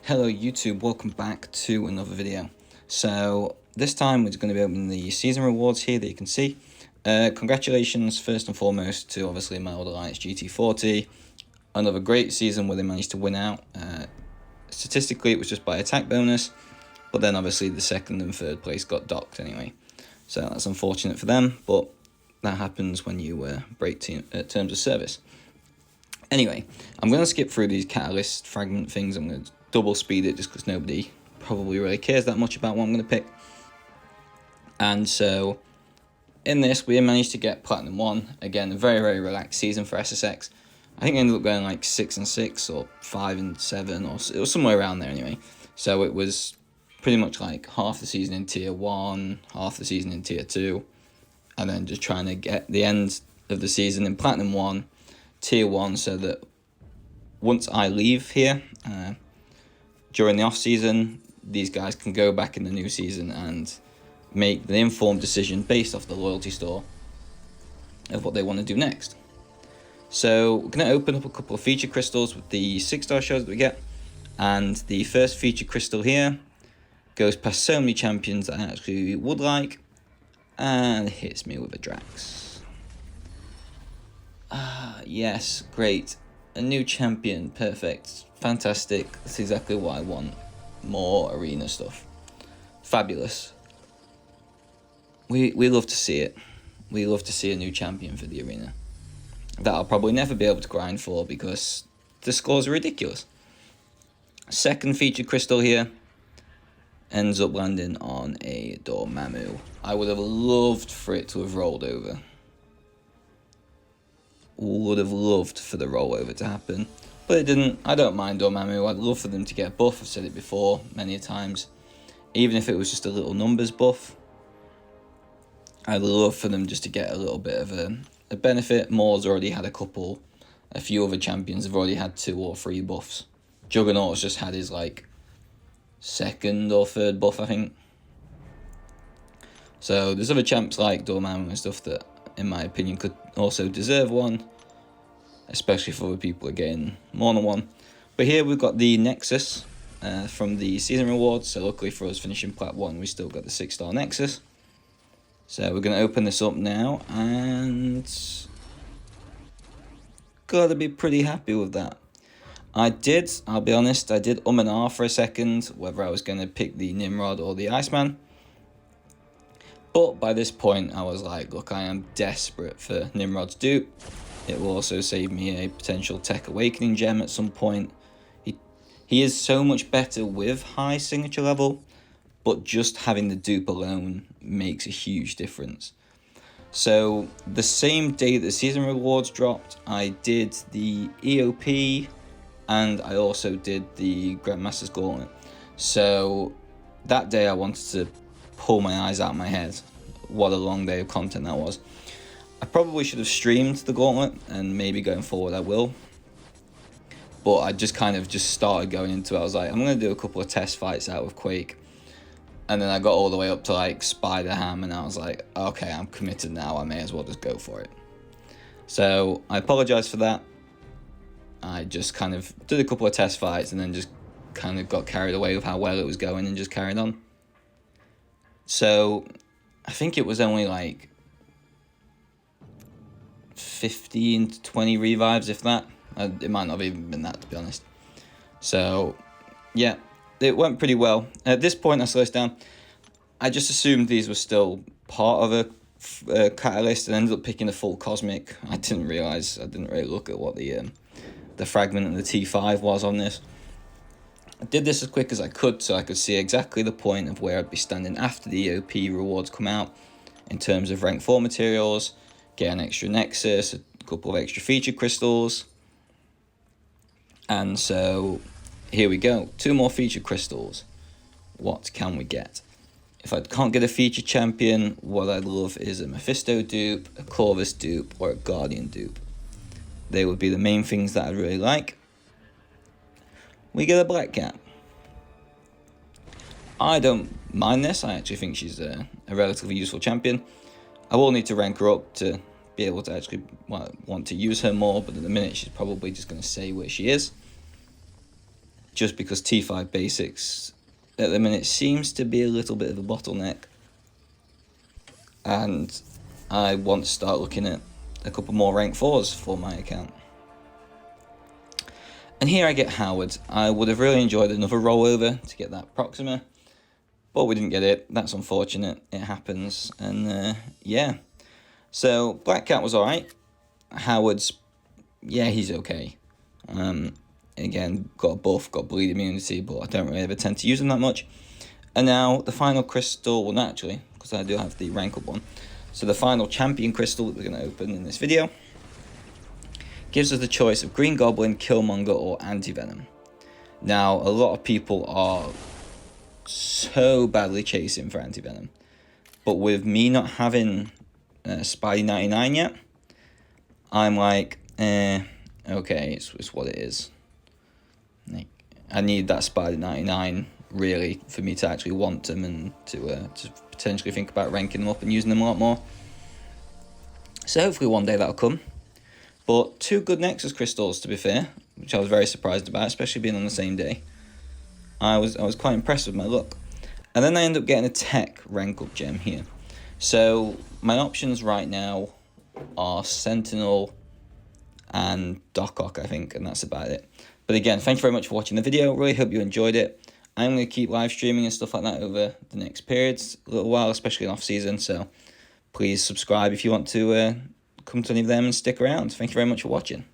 Hello YouTube, welcome back to another video. So this time we're going to be opening the season rewards here that you can see. Congratulations first and foremost to obviously my old alliance GT40. Another great season where they managed to win out. Statistically it was just by attack bonus, but then obviously the second and third place got docked anyway. So that's unfortunate for them, but that happens when you break terms of service. Anyway, I'm going to skip through these catalyst fragment things. I'm going to double speed it just because nobody probably really cares that much about what I'm going to pick. And so in this we managed to get Platinum 1. Again, a very, very relaxed season for SSX. I think I ended up going like 6-6 or 5-7 or it was somewhere around there anyway. So it was pretty much like half the season in tier 1, half the season in tier 2, and then just trying to get the end of the season in Platinum 1, tier 1, so that once I leave here during the off season, these guys can go back in the new season and make the informed decision based off the loyalty store of what they want to do next. So we're going to open up a couple of feature crystals with the 6-star shows that we get, and the first feature crystal here goes past so many champions that I actually would like, and hits me with a Drax. Yes, great. A new champion, perfect, fantastic. That's exactly what I want. More arena stuff. Fabulous. We love to see it. We love to see a new champion for the arena. That I'll probably never be able to grind for because the scores are ridiculous. Second feature crystal here ends up landing on a Dormammu. I would have loved for it to have rolled over. Would have loved for the rollover to happen, but it didn't. I don't mind Dormammu. I'd love for them to get a buff. I've said it before many times. Even if it was just a little numbers buff, I'd love for them just to get a little bit of a benefit. Maul's already had a few other champions have already had 2 or 3 buffs. Juggernaut's just had his like 2nd or 3rd buff, I think. So there's other champs like Dormammu and stuff that, in my opinion, could also deserve one, especially for other people getting more than one. But here we've got the Nexus from the season rewards. So luckily for us finishing Plat 1, we still got the 6-star Nexus. So we're going to open this up now, and gotta be pretty happy with that. I'll be honest, I did and ah for a second whether I was going to pick the Nimrod or the Iceman. But by this point, I was like, look, I am desperate for Nimrod's dupe. It will also save me a potential Tech Awakening gem at some point. He is so much better with high signature level, but just having the dupe alone makes a huge difference. So the same day that the season rewards dropped, I did the EOP and I also did the Grandmaster's Gauntlet. So that day I wanted to pull my eyes out of my head. What a long day of content that was. I probably should have streamed the Gauntlet, and maybe going forward I will. But I just kind of started going into it. I was like, I'm going to do a couple of test fights out with Quake. And then I got all the way up to like Spider-Ham, and I was like, okay, I'm committed now. I may as well just go for it. So I apologize for that. I just kind of did a couple of test fights and then just kind of got carried away with how well it was going and just carried on. So I think it was only like 15 to 20 revives, if that. It might not have even been that, to be honest. So yeah, it went pretty well. At this point I slowed down. I just assumed these were still part of a catalyst and ended up picking a full cosmic. I didn't really look at what the fragment and the T5 was on this. I did this as quick as I could so I could see exactly the point of where I'd be standing after the EOP rewards come out in terms of rank 4 materials, get an extra Nexus, a couple of extra feature crystals. And so here we go, 2 more feature crystals. What can we get? If I can't get a feature champion, what I'd love is a Mephisto dupe, a Corvus dupe, or a Guardian dupe. They would be the main things that I'd really like. We get a Black Cat. I don't mind this. I actually think she's a relatively useful champion. I will need to rank her up to be able to actually want to use her more, but at the minute she's probably just going to stay where she is. just because T5 basics at the minute seems to be a little bit of a bottleneck, and I want to start looking at a couple more rank 4s for my account. And here I get Howard. I would have really enjoyed another rollover to get that Proxima, but we didn't get it. That's unfortunate. It happens. And yeah. So Black Cat was alright. Howard's, yeah, he's okay. Again, got a buff, got bleed immunity, but I don't really ever tend to use them that much. And now the final crystal, well, not actually, because I do have the rank up one. So the final champion crystal that we're going to open in this video gives us the choice of Green Goblin, Killmonger, or Anti-Venom. Now, a lot of people are so badly chasing for Anti-Venom, but with me not having Spidey 99 yet, I'm like, okay, it's what it is. Like, I need that Spidey 99 really for me to actually want them and to potentially think about ranking them up and using them a lot more. So hopefully one day that'll come. But 2 good Nexus crystals, to be fair, which I was very surprised about, especially being on the same day. I was quite impressed with my luck. And then I end up getting a tech rank up gem here. So my options right now are Sentinel and Doc Ock, I think, and that's about it. But again, thank you very much for watching the video. Really hope you enjoyed it. I'm going to keep live streaming and stuff like that over the next periods, a little while, especially in off season. So please subscribe if you want to come to any of them and stick around. Thank you very much for watching.